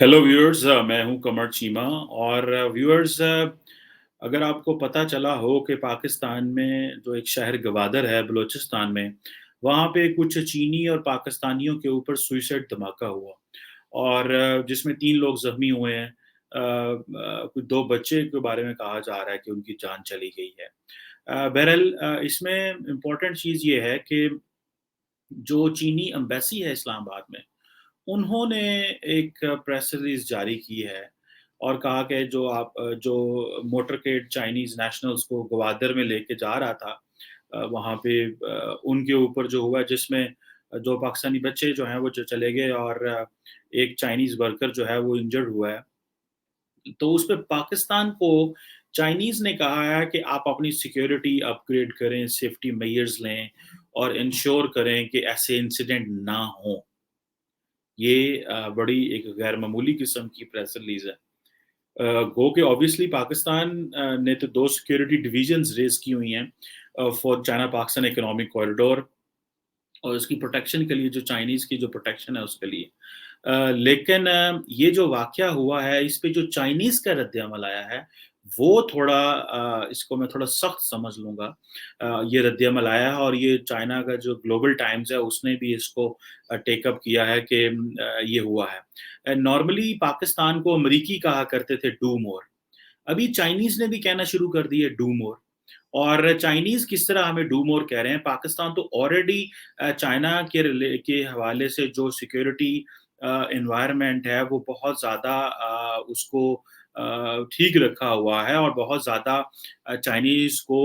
Hello viewers, मैं हूं कमर चीमा। और व्यूअर्स, अगर आपको पता चला हो कि पाकिस्तान में जो एक शहर गवादर है बलूचिस्तान में, वहाँ पे कुछ चीनी और पाकिस्तानियों के ऊपर सुइसाइड धमाका हुआ और जिसमें 3 लोग ज़ख्मी हुए हैं। कुछ 2 बच्चे के बारे में कहा जा रहा है कि उनकी जान चली गई है। बहरहाल, इसमें इम्पोर्टेंट चीज़ ये है कि जो चीनी एम्बेसी है इस्लामाबाद में, उन्होंने एक प्रेस रिलीज़ जारी की है और कहा कि जो मोटरकेड चाइनीज़ नेशनल्स को ग्वादर में लेके जा रहा था, वहाँ पे उनके ऊपर जो हुआ, जिसमें 2 पाकिस्तानी बच्चे जो हैं वो चले गए और एक चाइनीज़ वर्कर जो है वो इंजर्ड हुआ है। तो उसपे पाकिस्तान को चाइनीज़ ने कहा है कि आप अपनी सिक्योरिटी अपग्रेड करें, सेफ्टी मेजर्स लें और इंश्योर करें कि ऐसे इंसिडेंट ना हों। ये बड़ी एक गैर मामूली किस्म की प्रेस रिलीज़ है। गो के ऑब्वियसली पाकिस्तान ने तो 2 सिक्योरिटी डिविजन्स रेज़ की हुई हैं for China Pakistan economic corridor और उसकी प्रोटेक्शन के लिए, जो चाइनीज़ की जो प्रोटेक्शन है उसके लिए। लेकिन ये जो वाक़या हुआ है, इस पे जो चाइनीज़ का रद्द-ए-अमल आया है, वो थोड़ा, इसको मैं थोड़ा सख्त समझ लूँगा। ये रद्द-ए-अमल आया है और ये चाइना का जो ग्लोबल टाइम्स है, उसने भी इसको टेक अप किया है कि ये हुआ है। नॉर्मली पाकिस्तान को अमरीकी कहा करते थे डू मोर। अभी चाइनीज़ ने भी कहना शुरू कर दी है डू मोर। और चाइनीज़ किस तरह हमें डू मोर कह रहे हैं, पाकिस्तान तो ऑलरेडी चाइना के हवाले से जो सिक्योरिटी एनवायरनमेंट है, वो बहुत ज़्यादा उसको ठीक रखा हुआ है और बहुत ज़्यादा चाइनीज़ को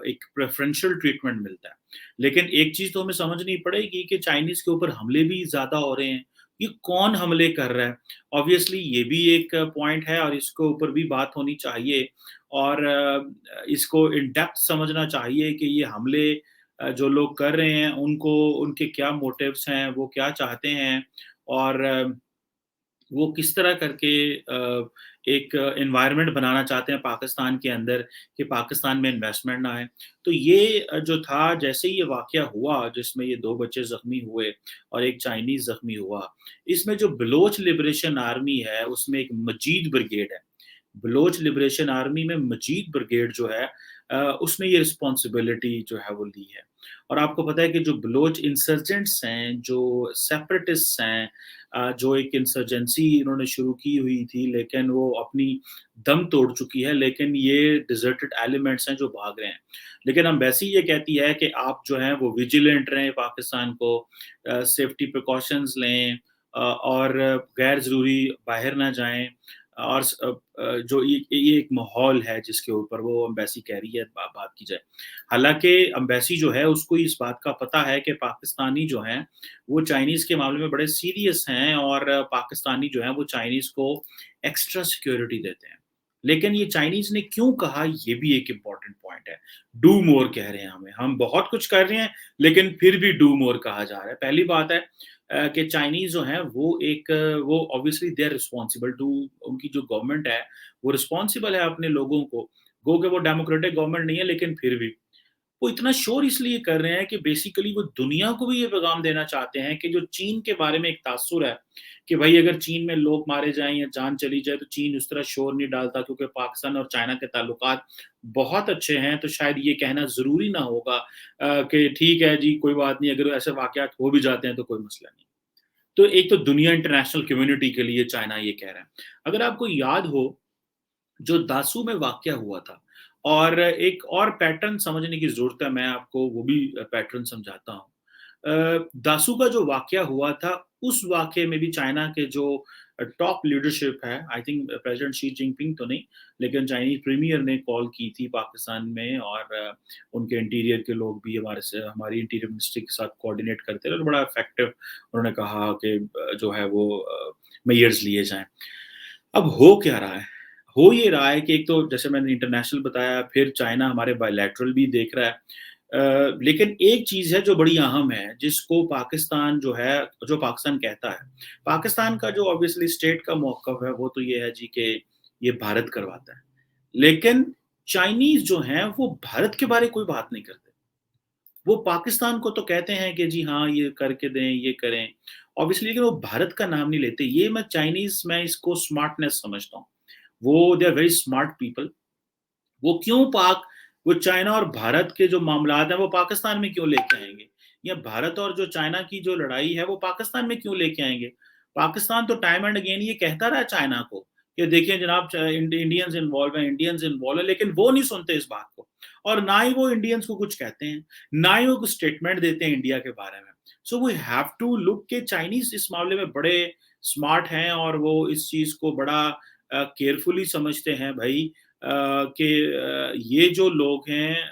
एक प्रेफ़रेंशियल ट्रीटमेंट मिलता है। लेकिन एक चीज़ तो हमें समझनी पड़ेगी कि चाइनीज़ के ऊपर हमले भी ज़्यादा हो रहे हैं। ये कौन हमले कर रहा है? ऑब्वियसली ये भी एक पॉइंट है और इसके ऊपर भी बात होनी चाहिए और इसको इन डेप्थ समझना चाहिए कि ये हमले जो लोग कर रहे हैं, उनको उनके क्या मोटिव्स हैं, वो क्या चाहते हैं और वो किस तरह करके एक एनवायरनमेंट बनाना चाहते हैं पाकिस्तान के अंदर कि पाकिस्तान में इन्वेस्टमेंट ना आए। तो ये जो था, जैसे ही ये वाक़या हुआ जिसमें ये 2 बच्चे ज़ख्मी हुए और एक चाइनीज़ ज़ख्मी हुआ, इसमें जो बलोच लिबरेशन आर्मी है, उसमें एक मजीद ब्रिगेड है। बलोच लिबरेशन आर्मी में मजीद ब्रिगेड जो है, उसने ये रिस्पॉन्सिबिलिटी जो है वो ली है। और आपको पता है कि जो बलोच इंसर्जेंट्स हैं, जो सेपरेटिस्ट्स हैं, जो एक इंसर्जेंसी इन्होंने शुरू की हुई थी, लेकिन वो अपनी दम तोड़ चुकी है, लेकिन ये डिसर्टेड एलिमेंट्स हैं जो भाग रहे हैं। लेकिन एम्बेसी ये कहती है कि आप जो हैं वो विजिलेंट रहें, पाकिस्तान को सेफ्टी प्रिकॉशंस लें और गैर ज़रूरी बाहर ना जाएँ और जो ये एक माहौल है जिसके ऊपर वो एम्बेसी कह रही है बात की जाए। हालाँकि एम्बेसी जो है उसको इस बात का पता है कि पाकिस्तानी जो हैं, वो चाइनीज़ के मामले में बड़े सीरियस हैं और पाकिस्तानी जो हैं वो चाइनीज़ को एक्स्ट्रा सिक्योरिटी देते हैं। लेकिन ये चाइनीज़ ने क्यों कहा, ये भी एक इम्पोर्टेंट पॉइंट है। डू मोर कह रहे हैं हमें, हम बहुत कुछ कर रहे हैं लेकिन फिर भी डू मोर कहा जा रहा है। पहली बात है कि चाइनीज़ जो हैं वो obviously they are responsible to, उनकी जो गवर्नमेंट है, वो रिस्पांसिबल है अपने लोगों को। गो के वो डेमोक्रेटिक गवर्नमेंट नहीं है, लेकिन फिर भी। वो इतना शोर इसलिए कर रहे हैं कि बेसिकली वो दुनिया को भी ये पैगाम देना चाहते हैं कि जो चीन के बारे में एक तासुर है कि भाई अगर चीन में लोग मारे जाएँ या जान चली जाए, तो चीन उस तरह शोर नहीं डालता क्योंकि पाकिस्तान और चाइना के ताल्लुकात बहुत अच्छे हैं, तो शायद ये कहना ज़रूरी ना होगा कि ठीक है जी, कोई बात नहीं, अगर ऐसे वाक़यात हो भी जाते हैं तो कोई मसला नहीं। तो एक तो दुनिया इंटरनेशनल कम्युनिटी के लिए चाइना ये कह रहा है। अगर आपको याद हो, जो दासू में वाक़या हुआ था और एक और पैटर्न समझने की ज़रूरत है, मैं आपको वो भी पैटर्न समझाता हूँ। दासू का जो वाक़या हुआ था, उस वाक़ये में भी चाइना के जो टॉप लीडरशिप है, I think president Xi Jinping तो नहीं, लेकिन चाइनीज़ प्रीमियर ने कॉल की थी पाकिस्तान में और उनके इंटीरियर के लोग भी हमारी इंटीरियर मिनिस्ट्री के साथ कोऑर्डिनेट करते रहे और बड़ा इफ़ेक्टिव उन्होंने कहा कि जो है वो मेजर्स लिए जाएँ। अब हो क्या रहा है? हो ये रहा है कि एक तो जैसे मैंने इंटरनेशनल बताया, फिर चाइना हमारे बायलैटरल भी देख रहा है। लेकिन एक चीज़ है जो बड़ी अहम है, जिसको पाकिस्तान जो है, जो पाकिस्तान कहता है। पाकिस्तान का जो ऑब्वियसली स्टेट का मौक़िफ़ है, वो तो ये है जी कि ये भारत करवाता है। लेकिन चाइनीज़ जो हैं, वो भारत के बारे कोई बात नहीं करते। वो पाकिस्तान को तो कहते हैं कि जी हाँ, ये करके दें, ये करें ऑब्वियसली, लेकिन वो भारत का नाम नहीं लेते। ये मैं इसको स्मार्टनेस समझता हूँ। वो they are very smart people. वो क्यों पाक वो चाइना और भारत के जो मामलात हैं वो पाकिस्तान में क्यों लेके आएँगे? या भारत और जो चाइना की जो लड़ाई है वो पाकिस्तान में क्यों लेके आएँगे? पाकिस्तान तो टाइम एंड अगेन ये कहता रहा है चाइना को कि देखिए जनाब, इंडियंस इन्वॉल्व हैं, लेकिन वो नहीं सुनते इस बात को। और ना ही वो इंडियंस को कुछ कहते हैं, ना ही वो कुछ स्टेटमेंट देते हैं इंडिया के बारे में। So we have to look के चाइनीज़ इस मामले में बड़े स्मार्ट हैं और वो इस चीज़ को बड़ा केयरफुली समझते हैं भई, कि ये जो लोग हैं,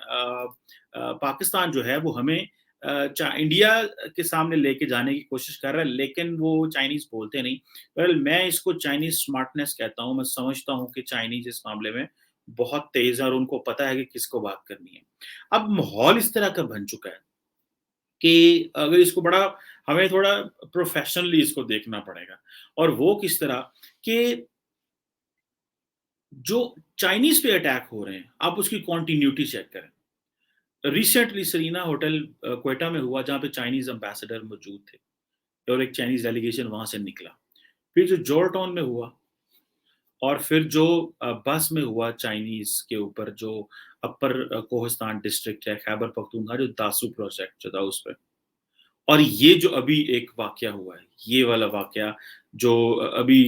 पाकिस्तान जो है वो हमें इंडिया के सामने लेके जाने की कोशिश कर रहा है, लेकिन वो चाइनीज बोलते नहीं। वेल, मैं इसको चाइनीज स्मार्टनेस कहता हूँ। मैं समझता हूँ कि चाइनीज इस मामले में बहुत तेज है और उनको पता है कि किसको बात करनी है। अब माहौल इस तरह का बन चुका है कि अगर इसको बड़ा हमें थोड़ा प्रोफेशनली इसको देखना पड़ेगा। और वो किस तरह कि जो चाइनीज पे अटैक हो रहे हैं, आप उसकी कॉन्टिन्यूटी चेक करें। रिसेंटली सरीना होटल क्वेटा में हुआ, जहाँ पे चाइनीज एम्बेसडर मौजूद थे और एक चाइनीज डेलीगेशन वहां से निकला। फिर जो जॉर्ज टाउन में हुआ, और फिर जो बस में हुआ चाइनीज के ऊपर, जो अपर कोहिस्तान डिस्ट्रिक्ट है खैबर पख्तूनख्वा, जो दासू प्रोजेक्ट जो था उस पर। और ये जो अभी एक वाकया हुआ है, ये वाला वाकया जो अभी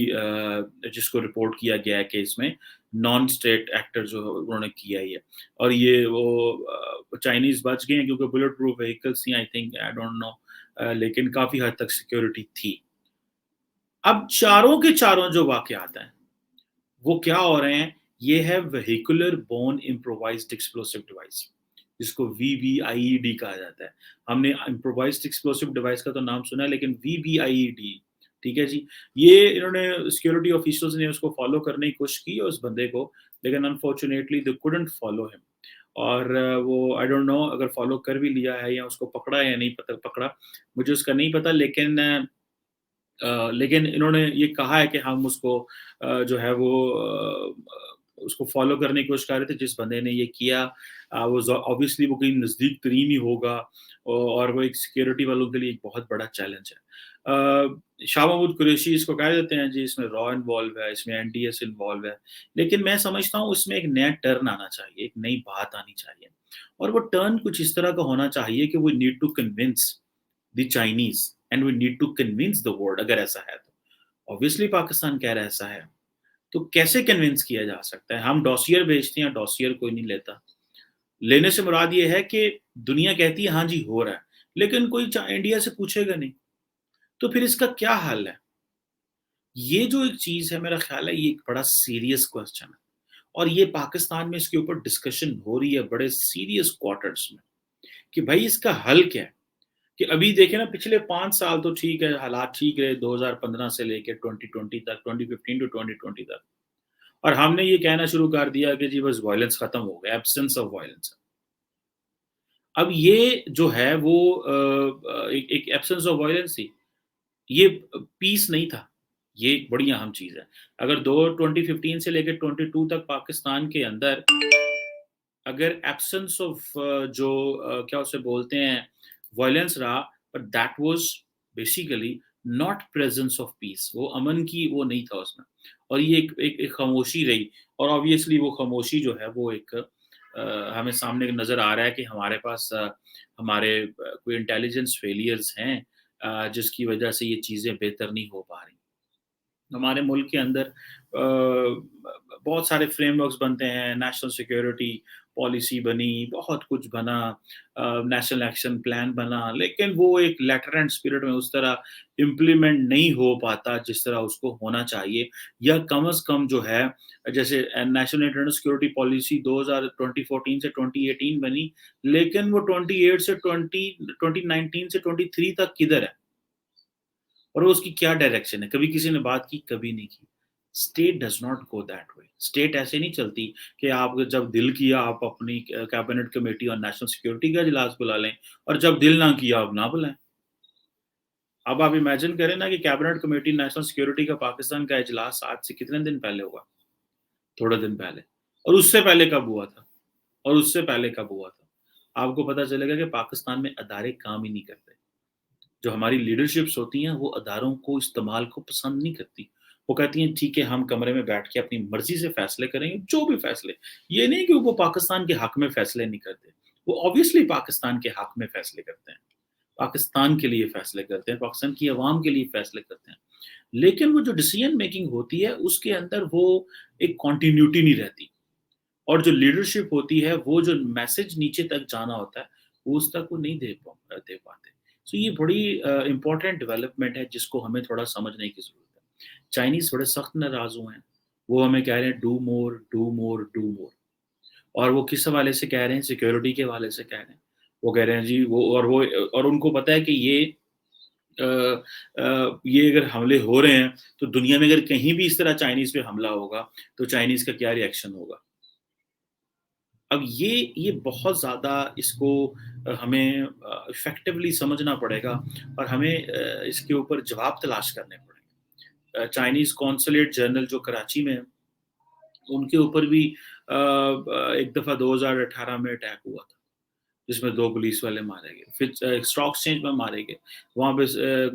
जिसको रिपोर्ट किया गया है कि इसमें नॉन स्टेट एक्टर जो उन्होंने किया ही है। और ये वो चाइनीज बच गए हैं क्योंकि बुलेट प्रूफ व्हीकल्स थी, I think, I don't know, लेकिन काफी हद तक सिक्योरिटी थी। अब चारों के चारों जो वाकयात हैं वो क्या हो रहे हैं? ये है vehicular borne improvised explosive device, जिसको वीबीआईईडी कहा जाता है। हमने इम्प्रोवाइज्ड एक्सप्लोसिव डिवाइस का तो नाम सुना है, लेकिन वीबीआईईडी, ठीक है जी, ये इन्होंने सिक्योरिटी ऑफिसर्स ने उसको फॉलो करने की कोशिश की उस बंदे को, लेकिन unfortunately they couldn't follow him. और वो आई डोंट नो अगर फॉलो कर भी लिया है या उसको पकड़ा या नहीं पता पकड़ा, मुझे उसका नहीं पता, लेकिन इन्होंने ये कहा है कि हम उसको जो है वो उसको फ़ॉलो करने की कोशिश कर रहे थे जिस बंदे ने ये किया। वो ऑब्वियसली वो कहीं नज़दीक तरीन ही होगा, और वो एक सिक्योरिटी वालों के लिए एक बहुत बड़ा चैलेंज है। शाह महमूद कुरैशी इसको कह देते हैं जी, इसमें रॉ इन्वॉल्व है, इसमें एनडीएस इन्वॉल्व है। लेकिन मैं समझता हूँ इसमें एक नया टर्न आना चाहिए, एक नई बात आनी चाहिए। और वो टर्न कुछ इस तरह का होना चाहिए कि we need to convince the Chinese and we need to convince the world, अगर ऐसा है तो। ऑब्वियसली पाकिस्तान कह रहा है ऐसा है, तो कैसे कन्विंस किया जा सकता है? हम डॉसियर भेजते हैं, डॉसियर कोई नहीं लेता। लेने से मुराद ये है कि दुनिया कहती है हाँ जी हो रहा है, लेकिन कोई इंडिया से पूछेगा नहीं। तो फिर इसका क्या हल है? ये जो एक चीज है, मेरा ख्याल है ये एक बड़ा सीरियस क्वेश्चन है। और ये पाकिस्तान में इसके ऊपर डिस्कशन हो रही है बड़े सीरियस क्वार्टर्स में, कि भाई इसका हल क्या है? कि अभी देखें ना, पिछले 5 साल तो ठीक है, हालात ठीक रहे, 2015 से लेके 2020 तक, 2015 टू 2020 तक। और हमने ये कहना शुरू कर दिया कि जी बस वायलेंस खत्म हो गया, एब्सेंस ऑफ वायलेंस। अब ये जो है वो एक एब्सेंस ऑफ वायलेंस थी, ये पीस नहीं था। ये एक बड़ी अहम चीज है। अगर दो 2015 से लेकर 22 तक पाकिस्तान के अंदर अगर एब्सेंस ऑफ जो क्या उसे बोलते हैं, वायलेंस रहा, but that was basically not presence of peace, वो अमन की वो नहीं था उसमें। और ये एक खामोशी रही। और ऑब्वियसली वो खामोशी जो है वो एक हमें सामने नजर आ रहा है कि हमारे पास हमारे कोई इंटेलिजेंस फेलियर्स हैं, जिसकी वजह से ये चीजें बेहतर नहीं हो पा रही। हमारे मुल्क के अंदर बहुत सारे फ्रेमवर्क्स बनते हैं, नेशनल सिक्योरिटी पॉलिसी बनी, बहुत कुछ बना, नेशनल एक्शन प्लान बना, लेकिन वो एक लेटर एंड स्पिरिट में उस तरह इम्प्लीमेंट नहीं हो पाता जिस तरह उसको होना चाहिए। या कम से कम जो है, जैसे नेशनल इंटरनल सिक्योरिटी पॉलिसी 2014 से 2018 बनी, लेकिन वो 28 से 2019 से 23 तक किधर है? और वो उसकी क्या डायरेक्शन है? कभी किसी ने बात की? कभी नहीं की। State does not go that way. State ऐसे नहीं चलती कि आप जब दिल किया आप अपनी कैबिनेट कमेटी और नेशनल सिक्योरिटी का इजलास बुला लें, और जब दिल ना किया आप ना बुलाएँ। अब आप इमेजिन करें ना कि कैबिनेट कमेटी नेशनल सिक्योरिटी का पाकिस्तान का इजलास आज से कितने दिन पहले हुआ? थोड़े दिन पहले। और उससे पहले कब हुआ था? और उससे पहले कब हुआ था? आपको पता चलेगा कि पाकिस्तान में अदारे काम ही नहीं करते। جو ہماری لیڈرشپس ہوتی ہیں وہ اداروں کو استعمال کو پسند نہیں کرتی۔ وہ کہتی ہیں ٹھیک ہے ہم کمرے میں بیٹھ کے اپنی مرضی سے فیصلے کریں گے، جو بھی فیصلے، یہ نہیں کہ وہ پاکستان کے حق میں فیصلے نہیں کرتے، وہ آبویسلی پاکستان کے حق میں فیصلے کرتے ہیں، پاکستان کے لیے فیصلے کرتے ہیں، پاکستان کی عوام کے لیے فیصلے کرتے ہیں۔ لیکن وہ جو ڈیسیژن میکنگ ہوتی ہے اس کے اندر وہ ایک کنٹینیوٹی نہیں رہتی، اور جو لیڈرشپ ہوتی ہے وہ جو میسج نیچے تک جانا ہوتا ہے وہ اس تک وہ نہیں دے پاتے۔ سو یہ بڑی امپورٹنٹ ڈیولپمنٹ ہے جس کو ہمیں تھوڑا سمجھنے کی ضرورت ہے۔ چائنیز بڑے سخت ناراض ہوئے ہیں، وہ ہمیں کہہ رہے ہیں do more do more do more, اور وہ کس حوالے سے کہہ رہے ہیں؟ سیکیورٹی کے حوالے سے کہہ رہے ہیں۔ وہ کہہ رہے ہیں جی وہ اور ان کو پتہ ہے کہ یہ اگر حملے ہو رہے ہیں تو دنیا میں اگر کہیں بھی اس طرح چائنیز پہ حملہ ہوگا تو چائنیز کا کیا ری ایکشن ہوگا۔ اب یہ بہت زیادہ اس کو ہمیں افیکٹولی سمجھنا پڑے گا، اور ہمیں اس کے اوپر جواب تلاش کرنے پڑیں گے۔ چائنیز کونسلیٹ جنرل جو کراچی میں ہیں، ان کے اوپر بھی ایک دفعہ 2018 میں اٹیک ہوا تھا جس میں 2 پولیس والے مارے گئے، پھر اسٹاک ایکسچینج میں مارے گئے، وہاں پہ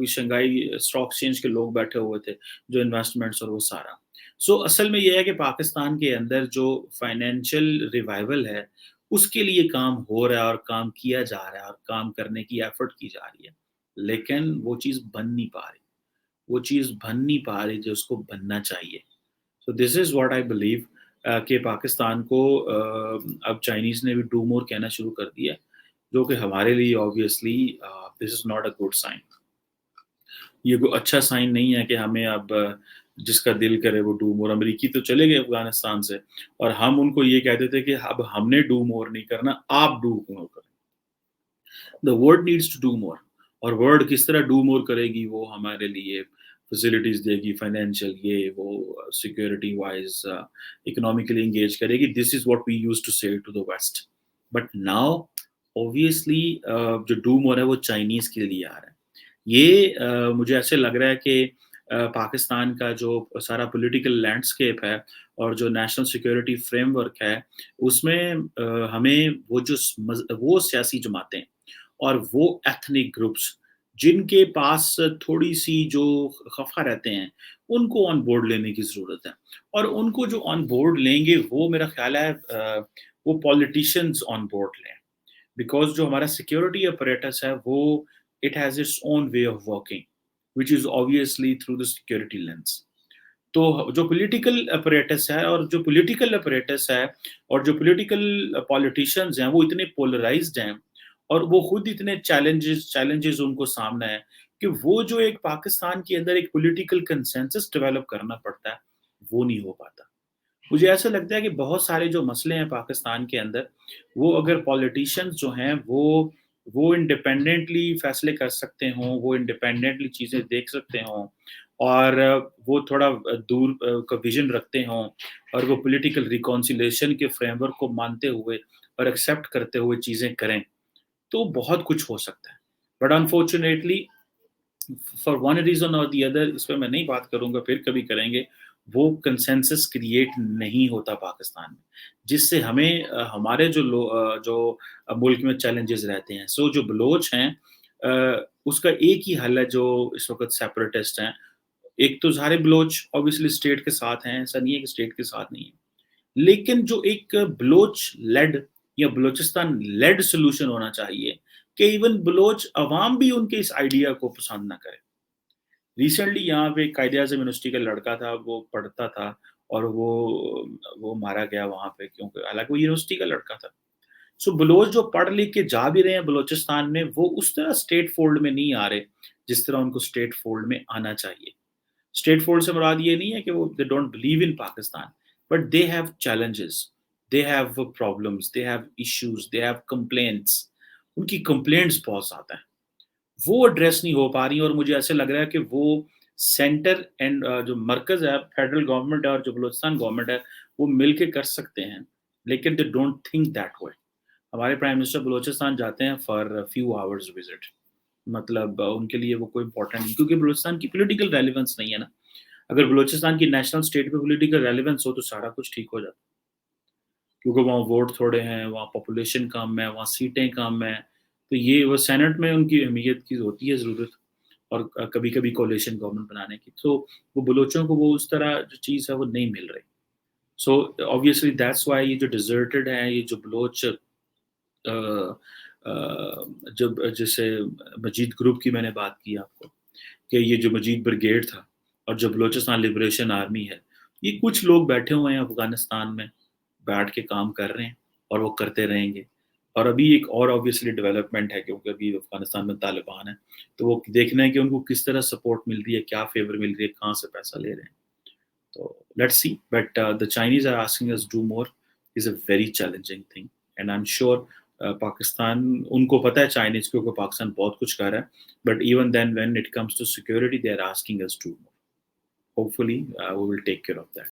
شنگھائی اسٹاک ایکسچینج کے لوگ بیٹھے ہوئے تھے جو انویسٹمنٹس اور وہ سارا۔ سو اصل میں یہ ہے کہ پاکستان کے اندر جو فائنینشیل ریوائول ہے اس کے لیے کام ہو رہا ہے اور کام کیا جا رہا ہے اور کام کرنے کی ایفرٹ کی جا رہی ہے، لیکن وہ چیز بن نہیں پا رہی، وہ چیز بن نہیں پا رہی جو اس کو بننا چاہیے۔ سو دس از واٹ آئی بلیو کہ پاکستان کو اب چائنیز نے بھی ڈو مور کہنا شروع کر دیا، جو کہ ہمارے لیے obviously this is not a good sign. یہ کوئی اچھا سائن نہیں ہے کہ ہمیں اب جس کا دل کرے وہ ڈو مور۔ امریکی تو چلے گئے افغانستان سے، اور ہم ان کو یہ کہتے تھے کہ اب ہم نے ڈو مور نہیں کرنا، آپ ڈو مور کریں۔ The world needs to do more, اور ورلڈ کس طرح ڈو مور کرے گی؟ وہ ہمارے لیے فیسلٹیز دے گی، فائنینشیل، یہ وہ سیکورٹی وائز اکنامکلی انگیج کرے گی۔ This is what we use to say to the west, but now obviously جو ڈو مور ہے وہ چائنیز کے لیے آ رہا ہے۔ یہ مجھے ایسے لگ رہا ہے کہ پاکستان کا جو سارا پولیٹیکل لینڈسکیپ ہے اور جو نیشنل سیکورٹی فریم ورک ہے اس میں ہمیں وہ سیاسی جماعتیں اور وہ ایتھنک گروپس جن کے پاس تھوڑی سی جو خفا رہتے ہیں ان کو آن بورڈ لینے کی ضرورت ہے، اور ان کو جو آن بورڈ لیں گے وہ میرا خیال ہے وہ پولیٹیشینز آن بورڈ لیں، بیکاز جو ہمارا سیکورٹی اپریٹس ہے وہ it has its own way of working which is obviously through the security lens۔ تو جو پولیٹیکل اپریٹس ہے اور جو پولیٹیکل پالیٹیشینز ہیں وہ اتنے پولرائزڈ ہیں، اور وہ خود اتنے چیلنجز ان کو سامنا ہے کہ وہ جو ایک پاکستان کے اندر ایک پولیٹیکل کنسنسس ڈیولپ کرنا پڑتا ہے وہ نہیں ہو پاتا۔ مجھے ایسا لگتا ہے کہ بہت سارے جو مسئلے ہیں پاکستان کے اندر، وہ اگر پالیٹیشینز جو ہیں وہ انڈیپینڈنٹلی فیصلے کر سکتے ہوں، وہ انڈیپینڈنٹلی چیزیں دیکھ سکتے ہوں، اور وہ تھوڑا دور کا ویژن رکھتے ہوں، اور وہ پولیٹیکل ریکانسیلیشن کے فریم ورک کو مانتے ہوئے اور ایکسیپٹ کرتے ہوئے چیزیں کریں تو بہت کچھ ہو سکتا ہے۔ But unfortunately for one reason اور دی ادر، اس پہ میں نہیں بات کروں گا، پھر کبھی کریں گے، وہ کنسنسس کریٹ نہیں ہوتا پاکستان میں، جس سے ہمیں ہمارے جو ملک میں چیلنجز رہتے ہیں۔ سو جو بلوچ ہیں اس کا ایک ہی حل ہے جو اس وقت سیپریٹسٹ ہیں۔ ایک تو سارے بلوچ اوبیسلی اسٹیٹ کے ساتھ ہیں، ایسا نہیں ہے کہ اسٹیٹ کے ساتھ نہیں ہے، لیکن جو ایک بلوچ لیڈ یا بلوچستان لیڈ سولوشن ہونا چاہیے کہ ایون بلوچ عوام بھی ان کے اس آئیڈیا کو پسند نہ کرے۔ ریسنٹلی یہاں پہ قائد اعظم یونیورسٹی کا لڑکا تھا، وہ پڑھتا تھا اور وہ مارا گیا وہاں پہ، کیونکہ حالانکہ وہ یونیورسٹی کا لڑکا تھا۔ سو بلوچ جو پڑھ لکھ کے جا بھی رہے ہیں بلوچستان میں، وہ اس طرح اسٹیٹ فولڈ میں نہیں آ رہے جس طرح ان کو اسٹیٹ فولڈ میں آنا چاہیے۔ اسٹیٹ فولڈ سے مراد یہ نہیں ہے کہ وہ they don't believe in Pakistan, but they have challenges, they have problems, they have issues, they have complaints. ان کی کمپلینٹس بہت زیادہ ہیں، وہ ایڈریس نہیں ہو پا رہی ہیں، اور مجھے ایسے لگ رہا ہے کہ وہ سینٹر اینڈ جو مرکز ہے، فیڈرل گورنمنٹ ہے اور جو بلوچستان گورنمنٹ ہے، وہ مل کے کر سکتے ہیں، لیکن they don't think that way. ہمارے پرائم منسٹر بلوچستان جاتے ہیں فار فیو آورز وزٹ، مطلب ان کے لیے وہ کوئی امپورٹنٹ نہیں، کیونکہ بلوچستان کی پولیٹیکل ریلیونس نہیں ہے نا۔ اگر بلوچستان کی نیشنل اسٹیٹ پہ پولیٹیکل ریلیونس ہو تو سارا کچھ ٹھیک ہو جاتا، کیونکہ وہاں ووٹ تھوڑے ہیں، وہاں پاپولیشن کم ہے، وہاں سیٹیں کم ہیں، تو یہ وہ سینٹ میں ان کی اہمیت کی ہوتی ہے ضرورت۔ اور کبھی-کبھی کوalition गवर्नमेंट बनाने की, तो वो बलोचों को वो उस तरह जो चीज़ है वो नहीं मिल रही। सो ऑब्वियसली दैट्स व्हाई ये जो डिज़र्टेड है, ये जो बलोच जब जैसे मजीद ग्रुप की मैंने बात की आपको, कि ये जो मजीद ब्रिगेड था और जो बलूचिस्तान लिबरेशन आर्मी है, ये कुछ लोग बैठे हुए हैं अफ़गानिस्तान में, बैठ के काम कर रहे हैं और वो करते रहेंगे। और अभी एक और ऑब्वियसली डेवलपमेंट है क्योंकि अभी अफ़गानिस्तान में तालिबान है, तो वो देखना है कि उनको किस तरह सपोर्ट मिल रही है, क्या फ़ेवर मिल रही है, कहाँ से पैसा ले रहे हैं। So let's see. But the Chinese are asking us to do more is a very challenging thing, and I'm sure Pakistan उनको पता है Chinese को कि पाकिस्तान बहुत कुछ कर रहा है, but even then when it comes to security they are asking us to do more. Hopefully we will take care of that.